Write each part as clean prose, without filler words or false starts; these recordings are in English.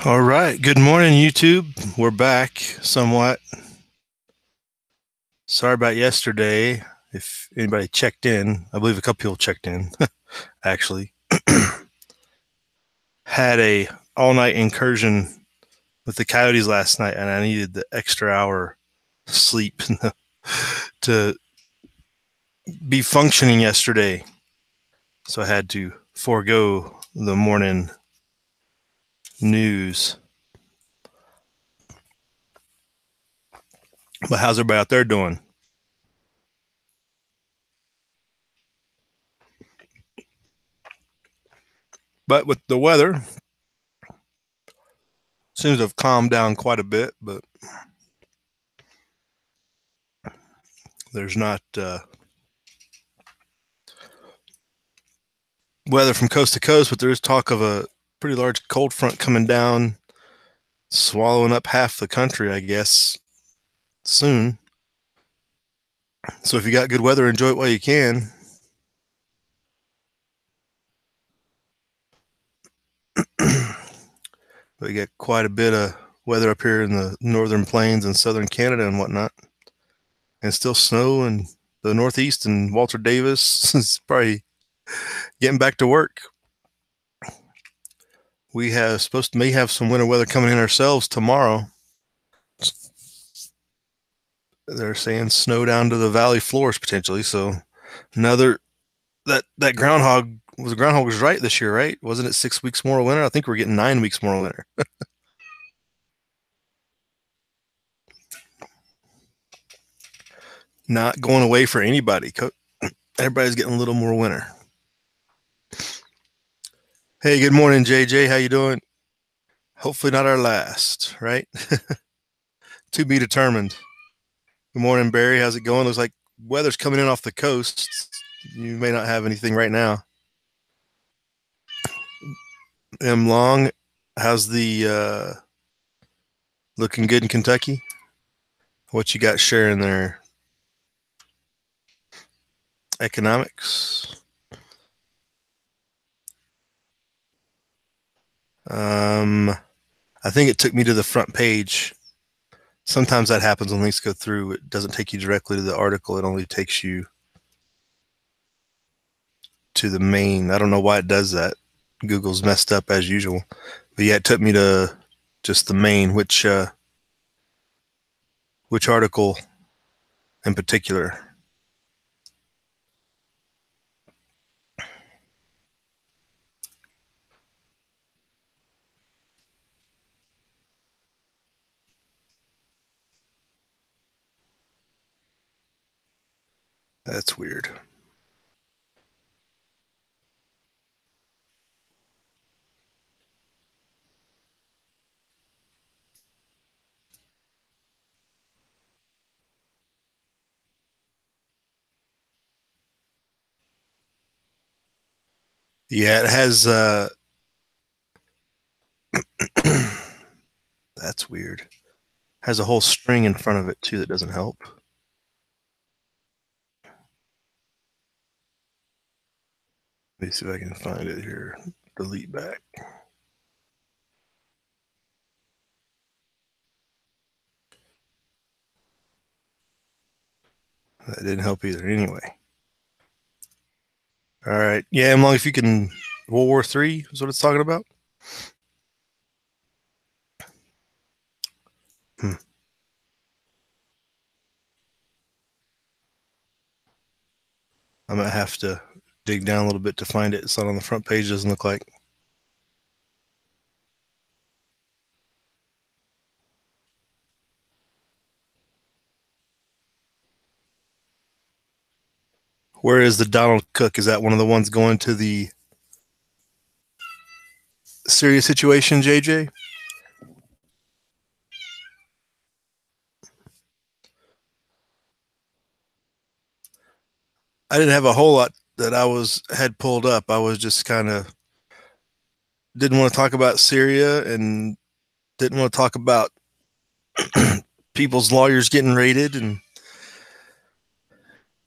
All right. Good morning, YouTube. We're back somewhat. Sorry about yesterday. If anybody checked in, I believe a couple people checked in, actually. Had a all-night incursion with the Coyotes last night, and I needed the extra hour sleep to be functioning yesterday. So I had to forego the morning news. But how's everybody out there doing? But with the weather, seems to have calmed down quite a bit, but there's not weather from coast to coast, but there is talk of a pretty large cold front coming down, swallowing up half the country, I guess, soon. So if you got good weather, enjoy it while you can. We get quite a bit of weather up here in the northern plains and southern Canada and whatnot, and still snow in the Northeast. And Walter Davis is probably getting back to work. We may have some winter weather coming in ourselves tomorrow. They're saying snow down to the valley floors potentially. So another that groundhog was right this year, right? Wasn't it 6 weeks more winter? I think we're getting 9 weeks more winter. Not going away for anybody. Everybody's getting a little more winter. Hey, good morning, JJ. How you doing? Hopefully not our last, right? To be determined. Good morning, Barry. How's it going? Looks like weather's coming in off the coast. You may not have anything right now. M. Long, how's the looking good in Kentucky? What you got sharing there? Economics. I think it took me to the front page. Sometimes that happens when links go through. It doesn't take you directly to the article. It only takes you to the main. I don't know why it does that. Google's messed up as usual. But yeah, it took me to just the main. Which article in particular? That's weird. Yeah, it has that's weird. Has a whole string in front of it too that doesn't help. Let me see if I can find it here. Delete back. That didn't help either. Anyway. All right. Yeah, I'm long if you can. World War III is what it's talking about. Hmm. I might have to dig down a little bit to find it. It's not on the front page. Doesn't look like. Where is the Donald Cook? Is that one of the ones going to the Syria situation, JJ? I didn't have a whole lot that had pulled up. I was just kind of didn't want to talk about Syria and didn't want to talk about people's lawyers getting raided, and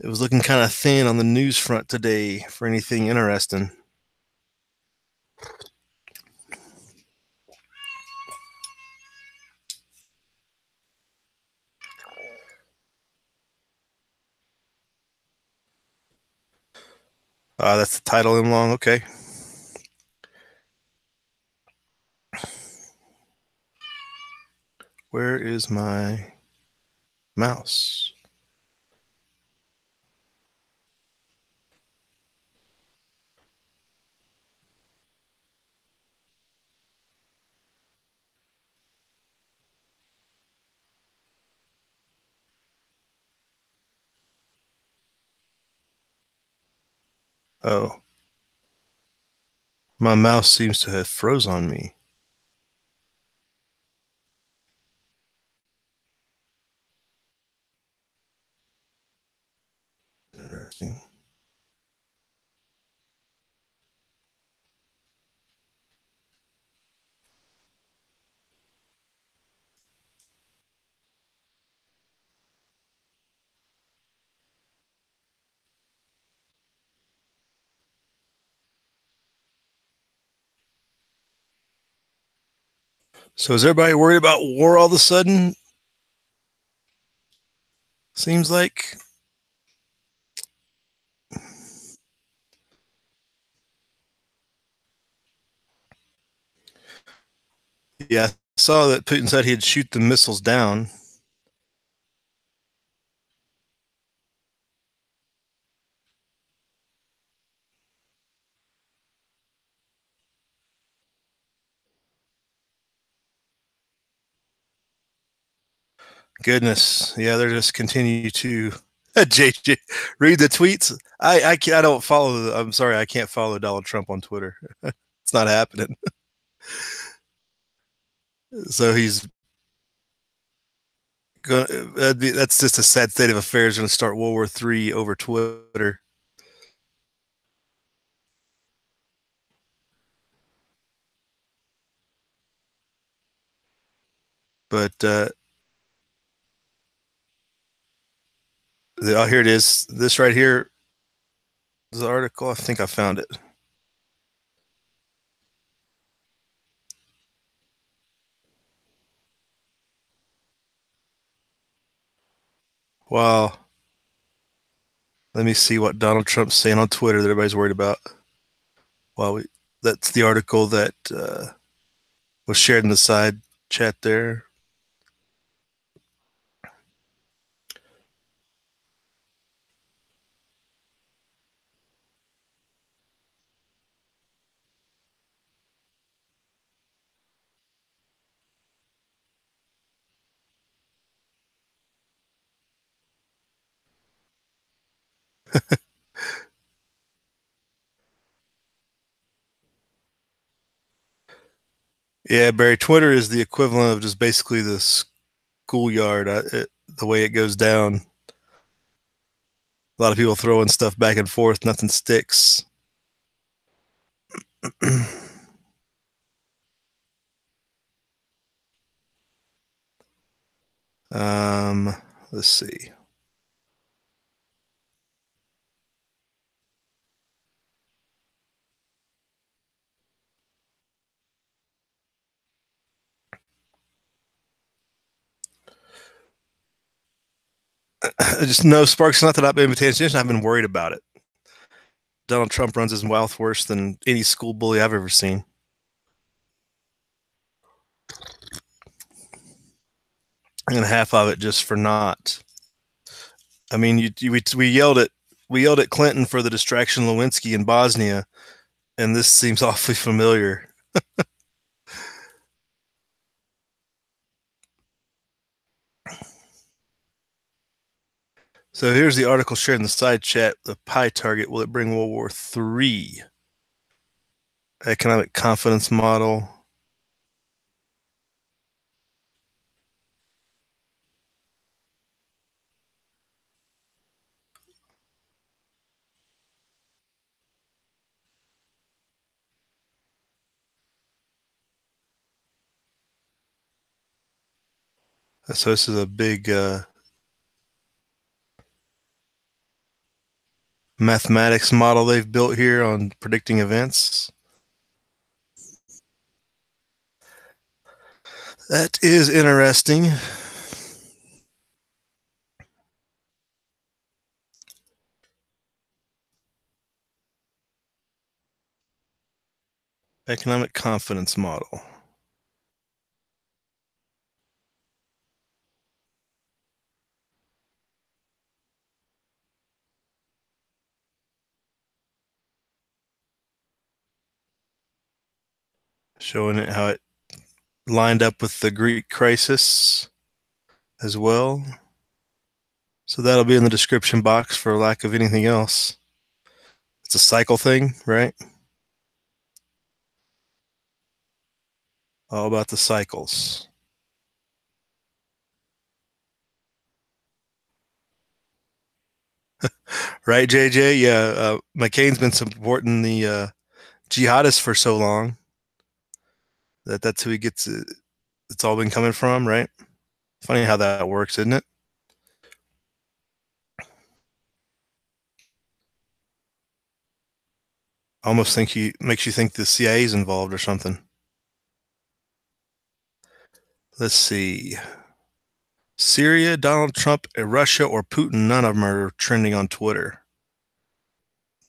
it was looking kind of thin on the news front today for anything interesting. That's the title in long. Okay. Where is my mouse? Oh, my mouse seems to have froze on me. Interesting. So is everybody worried about war all of a sudden? Seems like. Yeah, I saw that Putin said he'd shoot the missiles down. Goodness, yeah, they're just continue to JJ read the tweets. I don't follow. I'm sorry, I can't follow Donald Trump on Twitter. It's not happening. So he's going. That's just a sad state of affairs. Going to start World War III over Twitter. But here it is. This right here is the article. I think I found it. Wow. Let me see what Donald Trump's saying on Twitter that everybody's worried about. Well, that's the article that was shared in the side chat there. Yeah, Barry, Twitter is the equivalent of just basically the schoolyard. The way it goes down, a lot of people throwing stuff back and forth, nothing sticks. um, let's see. Just no Sparks. Not that I've been paying attention. I've been worried about it. Donald Trump runs his mouth worse than any school bully I've ever seen. And half of it just for not. I mean, we yelled at Clinton for the distraction Lewinsky in Bosnia, and this seems awfully familiar. So here's the article shared in the side chat. The pie target, will it bring World War III? Economic confidence model. So this is a big mathematics model they've built here on predicting events. That is interesting. Economic confidence model. Showing it how it lined up with the Greek crisis as well. So that'll be in the description box for lack of anything else. It's a cycle thing, right? All about the cycles. Right, JJ? Yeah, McCain's been supporting the jihadists for so long that's who he gets. It's all been coming from, right? Funny how that works, isn't it? I almost think he makes you think the CIA is involved or something. Let's see. Syria, Donald Trump, Russia, or Putin. None of them are trending on Twitter.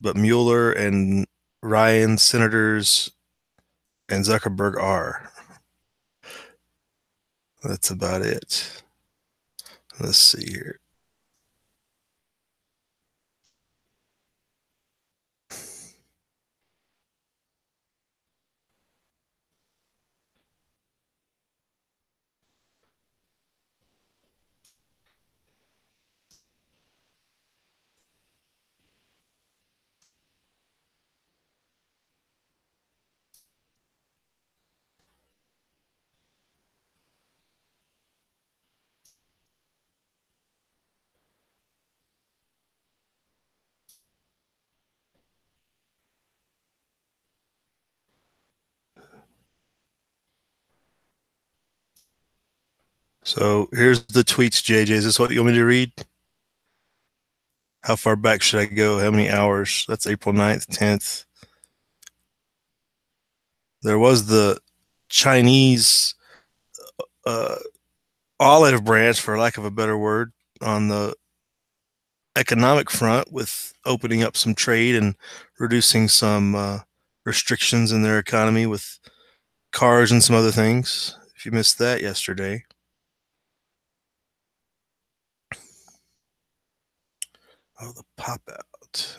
But Mueller and Ryan, senators, and Zuckerberg are. That's about it. Let's see here. So here's the tweets, JJ. Is this what you want me to read? How far back should I go? How many hours? That's April 9th, 10th. There was the Chinese uh, olive branch, for lack of a better word, on the economic front with opening up some trade and reducing some restrictions in their economy with cars and some other things. If you missed that yesterday. Oh, the pop out.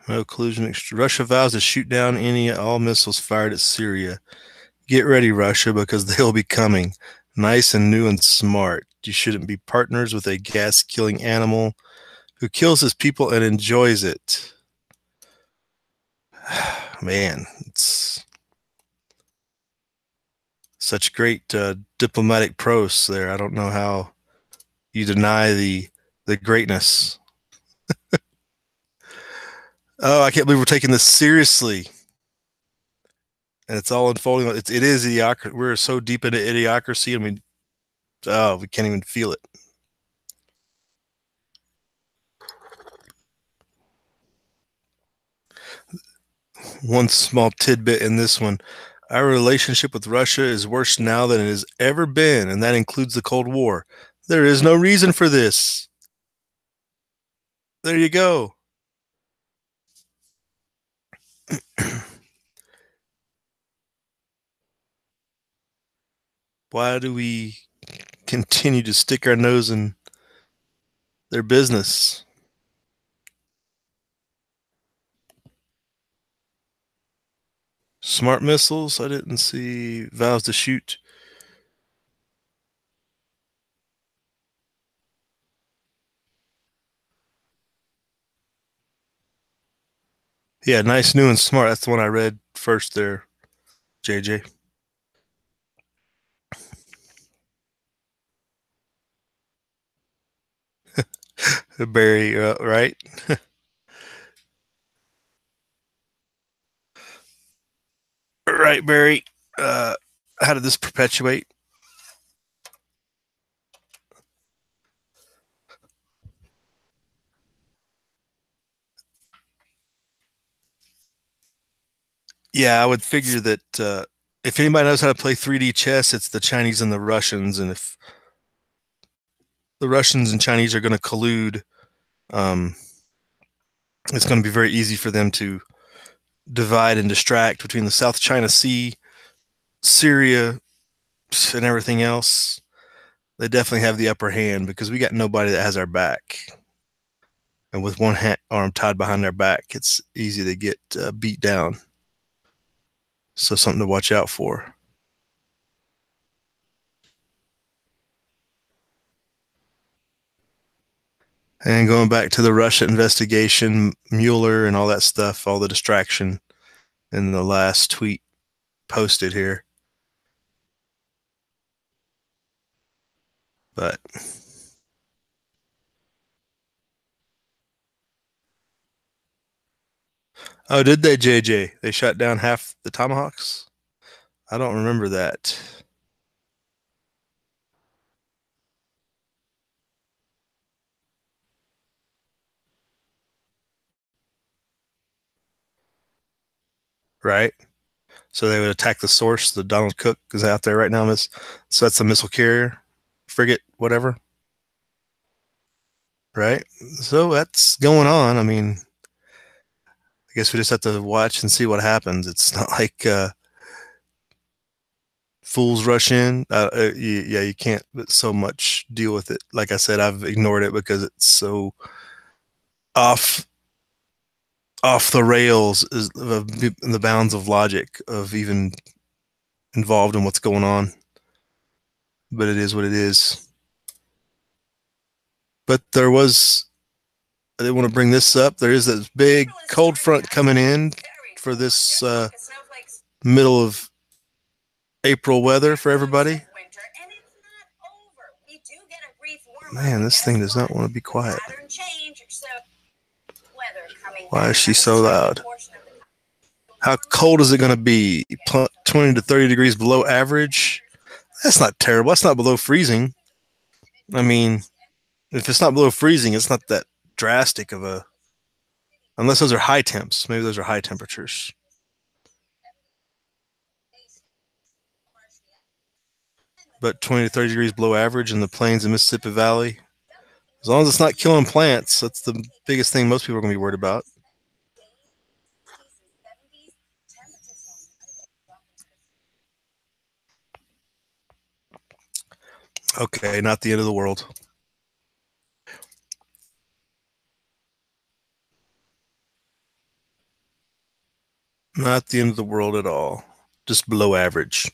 No collusion. Russia vows to shoot down any all missiles fired at Syria. Get ready, Russia, because they'll be coming. Nice and new and smart. You shouldn't be partners with a gas killing animal who kills his people and enjoys it. Man, it's such great diplomatic prose there. I don't know how you deny the greatness. Oh, I can't believe we're taking this seriously. And it's all unfolding. It is idiocracy. We're so deep into idiocracy. I mean, oh, we can't even feel it. One small tidbit in this one. Our relationship with Russia is worse now than it has ever been, and that includes the Cold War. There is no reason for this. There you go. Why do we continue to stick our nose in their business? Smart missiles? I didn't see vows to shoot. Yeah, nice, new, and smart. That's the one I read first there, JJ. Barry, right? Right, Barry. Uh, how did this perpetuate? Yeah, I would figure that if anybody knows how to play 3D chess, it's the Chinese and the Russians. And if the Russians and Chinese are going to collude, um, it's going to be very easy for them to divide and distract between the South China Sea, Syria, and everything else. They definitely have the upper hand because we got nobody that has our back. And with one arm tied behind their back, it's easy to get beat down. So something to watch out for. And going back to the Russia investigation, Mueller and all that stuff, all the distraction in the last tweet posted here. But oh, did they, JJ? They shot down half the Tomahawks? I don't remember that. Right? So they would attack the source. The Donald Cook is out there right now. So that's a missile carrier, frigate, whatever. Right? So that's going on. I mean, I guess we just have to watch and see what happens. It's not like fools rush in. You can't so much deal with it. Like I said, I've ignored it because it's so off the rails is the bounds of logic of even involved in what's going on. But it is what it is. But I didn't want to bring this up. There is this big cold front coming in for this middle of April weather for everybody. Man, this thing does not want to be quiet. Why is she so loud? How cold is it going to be? 20 to 30 degrees below average? That's not terrible. That's not below freezing. I mean, if it's not below freezing, it's not that drastic of a... Unless those are high temps. Maybe those are high temperatures. But 20 to 30 degrees below average in the plains of Mississippi Valley. As long as it's not killing plants, that's the biggest thing most people are going to be worried about. Okay, not the end of the world. Not the end of the world at all. Just below average.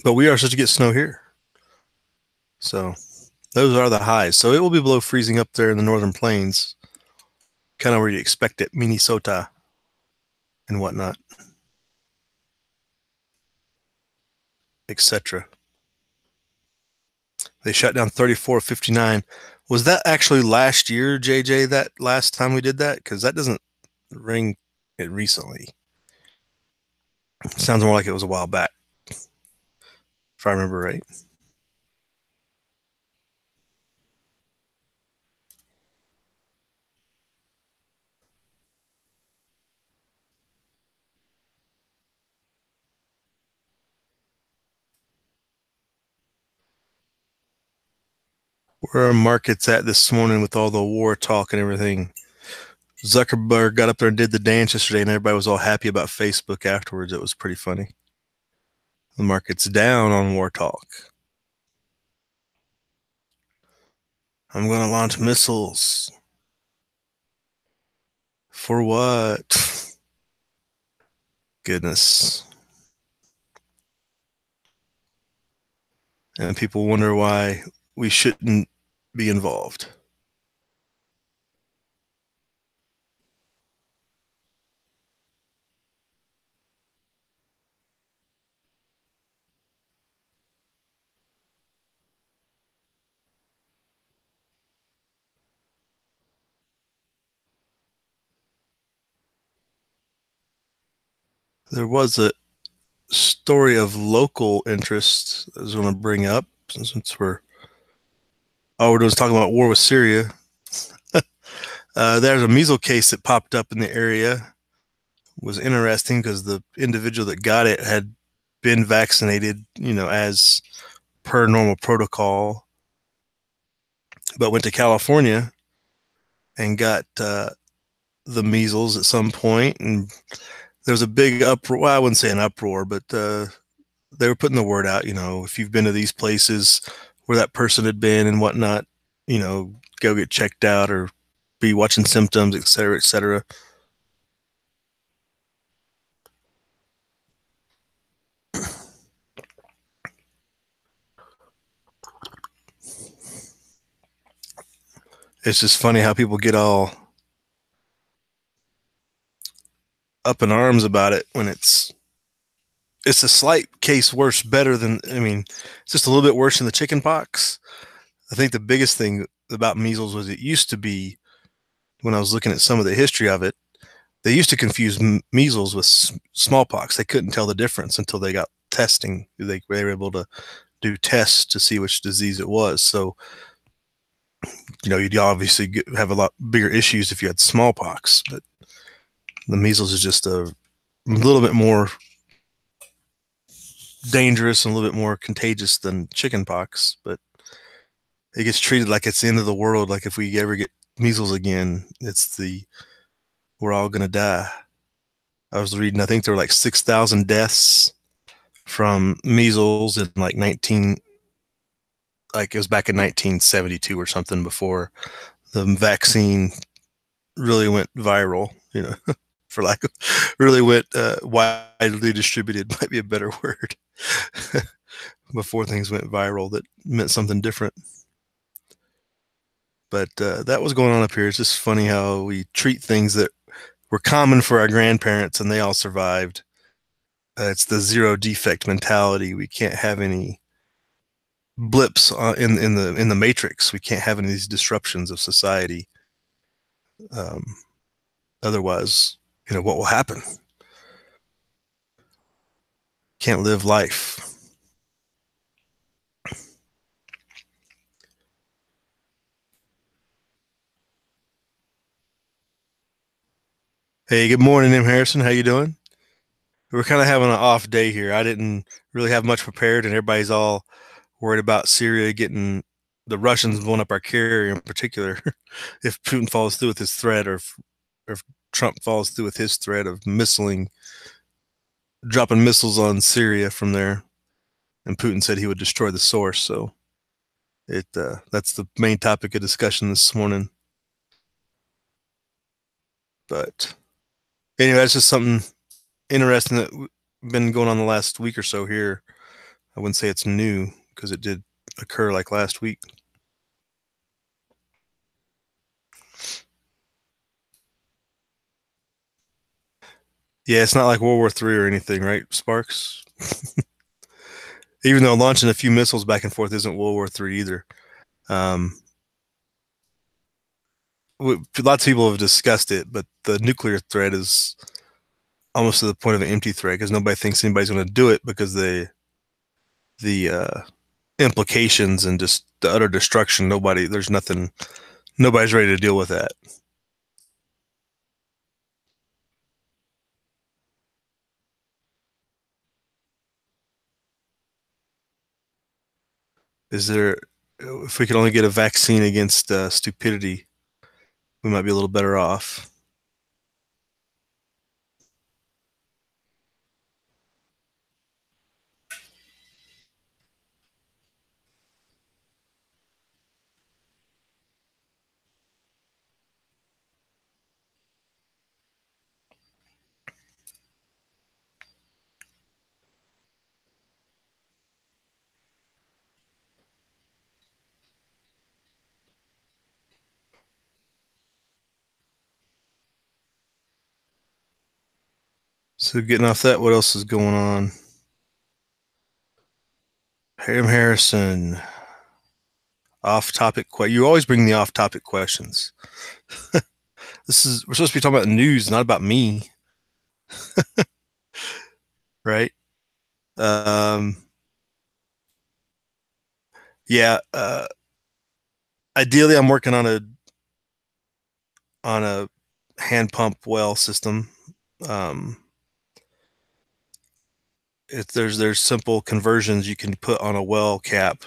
But we are supposed to get snow here. So those are the highs. So it will be below freezing up there in the northern plains. Kind of where you expect it, Minnesota and whatnot, etc. They shut down 3459. Was that actually last year, JJ, that last time we did that? Because that doesn't ring it recently. It sounds more like it was a while back, if I remember right. Where are markets at this morning with all the war talk and everything? Zuckerberg got up there and did the dance yesterday, and everybody was all happy about Facebook afterwards. It was pretty funny. The market's down on war talk. I'm going to launch missiles. For what? Goodness. And people wonder why we shouldn't be involved. There was a story of local interest I was going to bring up since we're talking about war with Syria. There's a measles case that popped up in the area was interesting because the individual that got it had been vaccinated, as per normal protocol, but went to California and got the measles at some point, and there was a big uproar. Well, I wouldn't say an uproar, but they were putting the word out. If you've been to these places where that person had been and whatnot, go get checked out or be watching symptoms, et cetera, et cetera. It's just funny how people get all up in arms about it when it's a slight case worse, better than, it's just a little bit worse than the chicken pox. I think the biggest thing about measles was it used to be, when I was looking at some of the history of it, they used to confuse measles with smallpox. They couldn't tell the difference until they got testing. They were able to do tests to see which disease it was. So, you'd obviously have a lot bigger issues if you had smallpox, but the measles is just a little bit more dangerous and a little bit more contagious than chickenpox, but it gets treated like it's the end of the world. Like if we ever get measles again, we're all gonna die. I was reading, I think there were like 6,000 deaths from measles in like it was back in 1972 or something, before the vaccine really went viral, for lack of, really went widely distributed, might be a better word. Before things went viral, that meant something different. But that was going on up here. It's just funny how we treat things that were common for our grandparents and they all survived. It's the zero defect mentality. We can't have any blips in the matrix. We can't have any of these disruptions of society. Otherwise, what will happen? Can't live life. Hey, good morning, M. Harrison. How you doing? We're kind of having an off day here. I didn't really have much prepared, and everybody's all worried about Syria getting the Russians blowing up our carrier in particular. If Putin follows through with his threat, or if Trump follows through with his threat of dropping missiles on Syria from there, and Putin said he would destroy the source. So that's the main topic of discussion this morning. But anyway, it's just something interesting that been going on the last week or so here. I wouldn't say it's new because it did occur like last week. Yeah, it's not like World War III or anything, right, Sparks? Even though launching a few missiles back and forth isn't World War III either. Lots of people have discussed it, but the nuclear threat is almost to the point of an empty threat because nobody thinks anybody's going to do it because the implications and just the utter destruction. Nobody's ready to deal with that. If we could only get a vaccine against stupidity, we might be a little better off. So getting off that, what else is going on? Ham Harrison, off-topic. You always bring the off-topic questions. We're supposed to be talking about news, not about me, right? Yeah. Ideally, I'm working on a hand pump well system. Um, there's simple conversions you can put on a well cap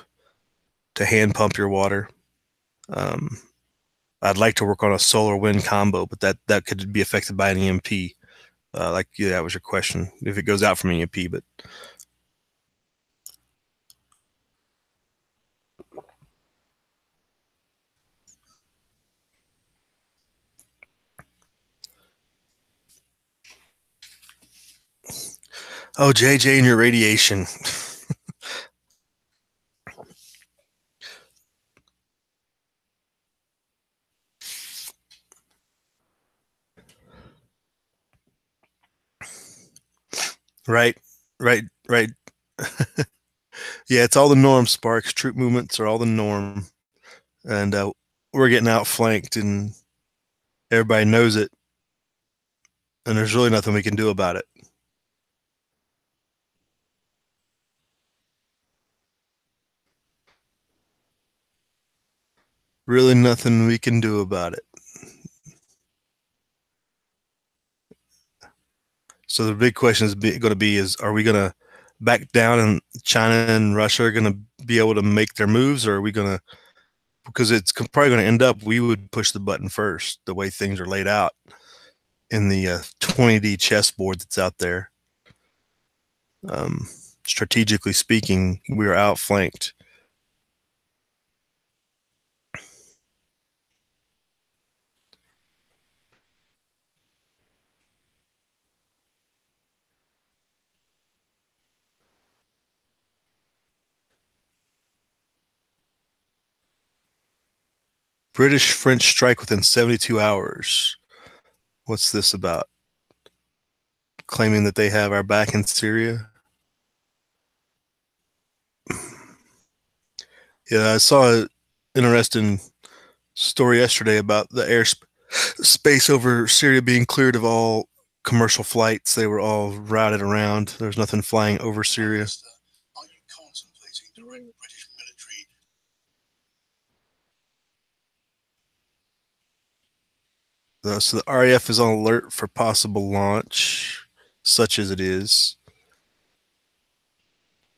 to hand pump your water. Um, I'd like to work on a solar wind combo, but that could be affected by an EMP. That was your question. If it goes out from EMP, but oh, JJ and your radiation. Right, right. Yeah, it's all the norm, Sparks. Troop movements are all the norm. And we're getting outflanked, and everybody knows it. And there's really nothing we can do about it. Really nothing we can do about it. So the big question is going to be: are we going to back down, and China and Russia are going to be able to make their moves, or are we going to? Because it's probably going to end up we would push the button first, the way things are laid out in the 20D chessboard that's out there. Strategically speaking, we are outflanked. British French strike within 72 hours. What's this about? Claiming that they have our back in Syria? Yeah, I saw an interesting story yesterday about the airspace over Syria being cleared of all commercial flights. They were all routed around. There was nothing flying over Syria. So the RAF is on alert for possible launch, such as it is.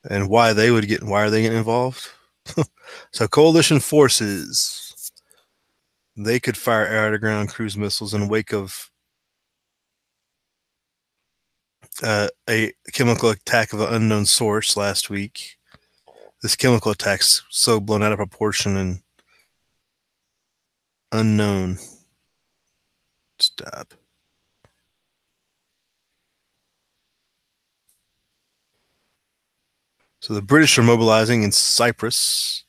And why are they getting involved? So coalition forces, they could fire air-to-ground cruise missiles in wake of a chemical attack of an unknown source last week. This chemical attack's so blown out of proportion and unknown. Stop. So the British are mobilizing in Cyprus.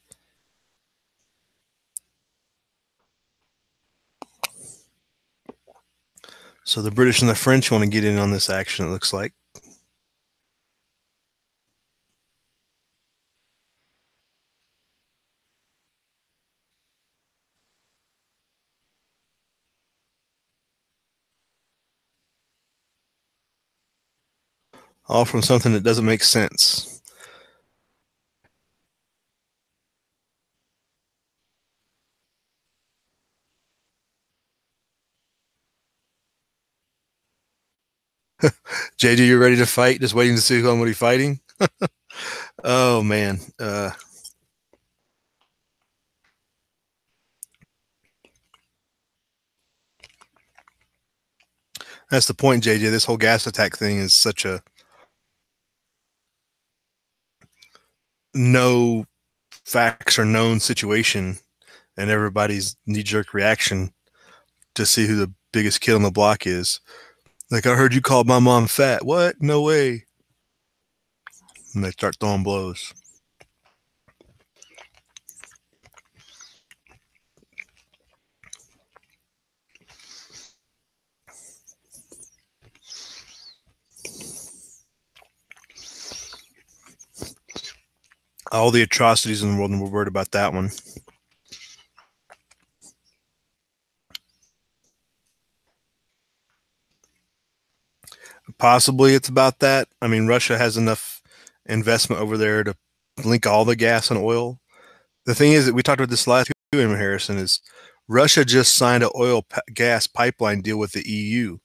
So the British and the French want to get in on this action, it looks like. All from something that doesn't make sense. JD, you ready to fight? Just waiting to see who I'm going to be fighting? Oh, man. That's the point, JJ. This whole gas attack thing is such a no facts or known situation, and everybody's knee-jerk reaction to see who the biggest kid on the block is. Like, I heard you called my mom fat. What? No way. And they start throwing blows. All the atrocities in the world, and we're worried about that one. Possibly it's about that. I mean, Russia has enough investment over there to link all the gas and oil. The thing is that we talked about this last week, Harrison, is Russia just signed an gas pipeline deal with the EU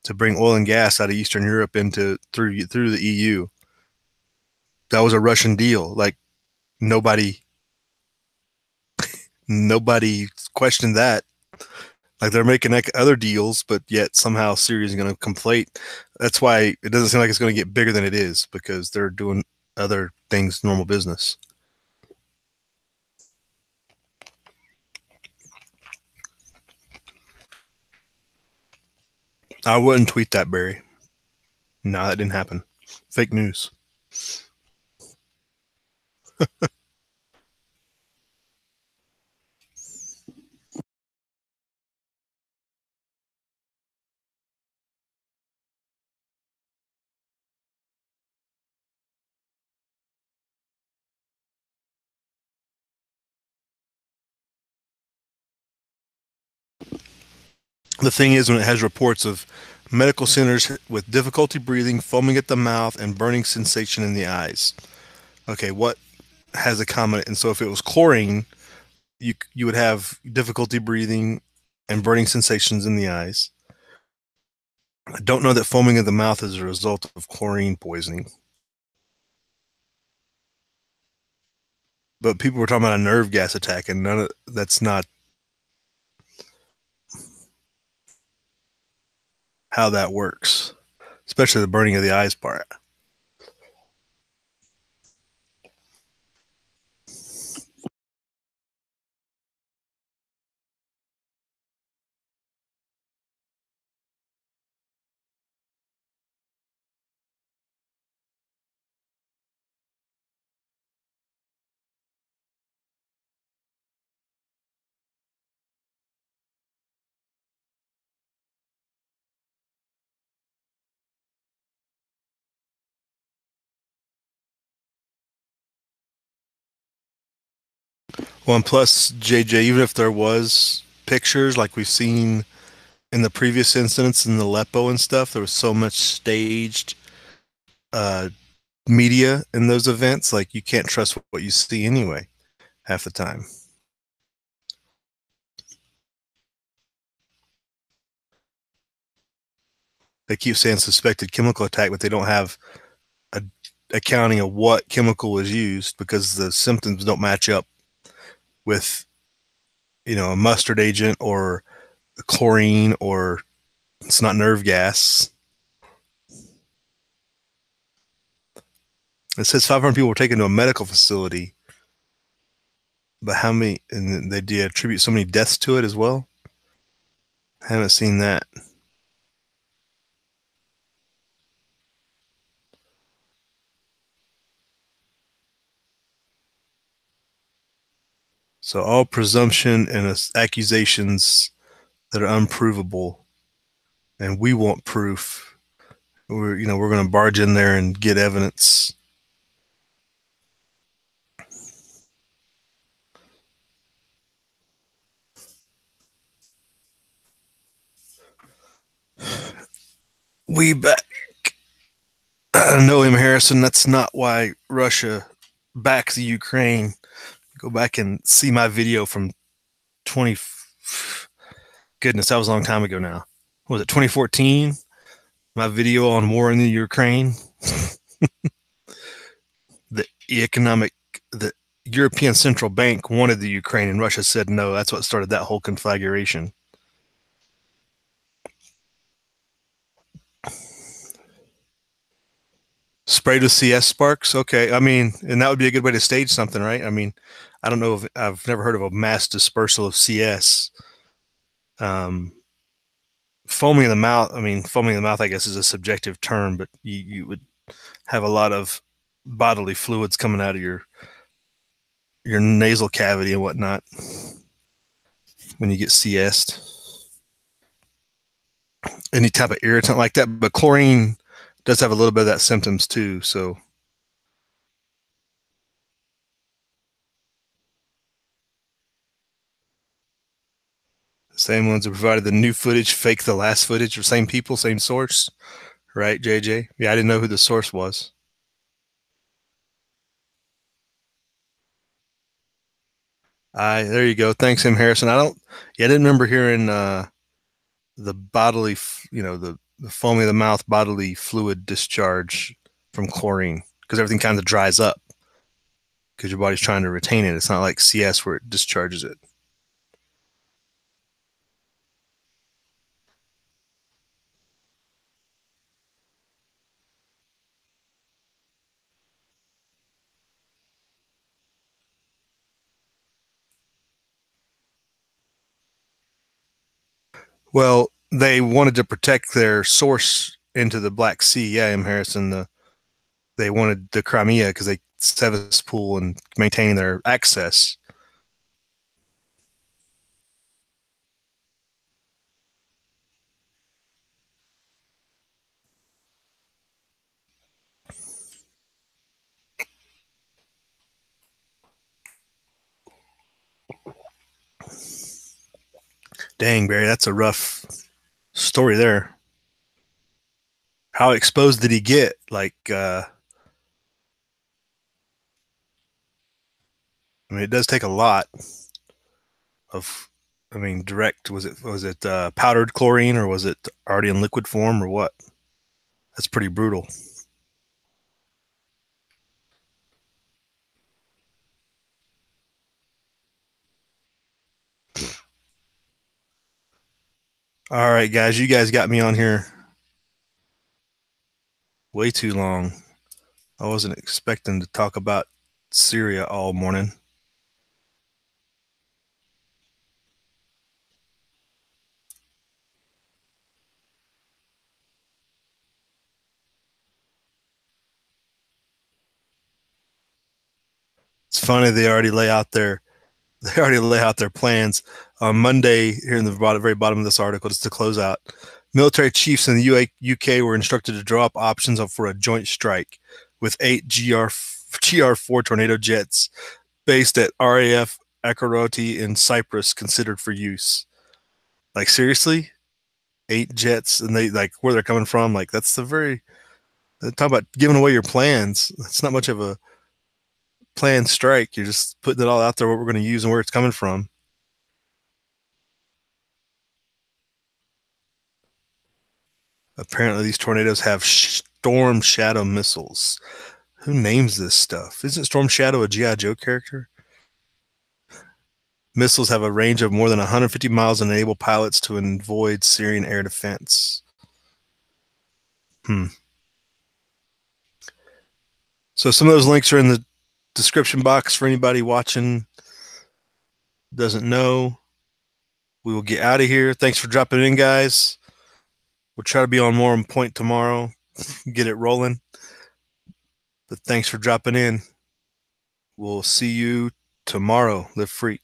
to bring oil and gas out of Eastern Europe into through the EU. That was a Russian deal. Like nobody questioned that. Like they're making other deals, but yet somehow Syria is going to conflate. That's why it doesn't seem like it's going to get bigger than it is, because they're doing other things, normal business. I wouldn't tweet that, Barry. No, that didn't happen. Fake news. The thing is, when it has reports of medical centers with difficulty breathing, foaming at the mouth, and burning sensation in the eyes. Okay, what has a common? And so if it was chlorine, you would have difficulty breathing and burning sensations in the eyes. I don't know that foaming of the mouth is a result of chlorine poisoning. But people were talking about a nerve gas attack, and none of that's not how that works, especially the burning of the eyes part. Well, and plus, JJ, even if there was pictures like we've seen in the previous incidents in Aleppo and stuff, there was so much staged uh, media in those events. Like you can't trust what you see anyway, half the time. They keep saying suspected chemical attack, but they don't have a accounting of what chemical was used because the symptoms don't match up with, a mustard agent or chlorine, or it's not nerve gas. It says 500 people were taken to a medical facility, but how many? And they attribute so many deaths to it as well. I haven't seen that. So all presumption and accusations that are unprovable, and we want proof. We're going to barge in there and get evidence. We back. No, M. Harrison, that's not why Russia backs the Ukraine. Go back and see my video from 20. Goodness, that was a long time ago now. What was it 2014? My video on war in the Ukraine. the European Central Bank wanted the Ukraine, and Russia said no. That's what started that whole conflagration. Sprayed with CS sparks. Okay, I mean, and that would be a good way to stage something, right? I mean, I don't know if I've never heard of a mass dispersal of CS. Foaming in the mouth. I mean, foaming in the mouth, I guess, is a subjective term, but you would have a lot of bodily fluids coming out of your nasal cavity and whatnot when you get CS'd. Any type of irritant like that, but chlorine does have a little bit of that symptoms too. So same ones that provided the new footage, fake the last footage, or same people, same source, right, JJ? Yeah, I didn't know who the source was. There you go. Thanks, M. Harrison. I didn't remember hearing the bodily, the the foamy of the mouth bodily fluid discharge from chlorine, because everything kind of dries up because your body's trying to retain it. It's not like CS where it discharges it. Well, they wanted to protect their source into the Black Sea. Yeah, M. Harrison. They wanted the Crimea because they Sevastopol and maintaining their access. Dang, Barry, that's a rough story there. How exposed did he get? Like, I mean, it does take a lot of. I mean, direct. Was it powdered chlorine or was it already in liquid form or what? That's pretty brutal. All right, guys, you guys got me on here way too long. I wasn't expecting to talk about Syria all morning. It's funny they already lay out their plans on Monday. Here in the very bottom of this article, just to close out, military chiefs in the UK were instructed to draw up options for a joint strike with 8 GR4 Tornado jets based at RAF Akuroti in Cyprus considered for use. Like, seriously, 8 jets, and they like where they're coming from. Like, that's talk about giving away your plans. That's not much of a planned strike. You're just putting it all out there, what we're going to use and where it's coming from. Apparently, these tornadoes have Storm Shadow missiles. Who names this stuff? Isn't Storm Shadow a G.I. Joe character? Missiles have a range of more than 150 miles and enable pilots to avoid Syrian air defense. So some of those links are in the description box for anybody watching doesn't know. We will get out of here. Thanks for dropping in, guys. We'll try to be on more on point tomorrow. Get it rolling. But thanks for dropping in. We'll see you tomorrow. Live free.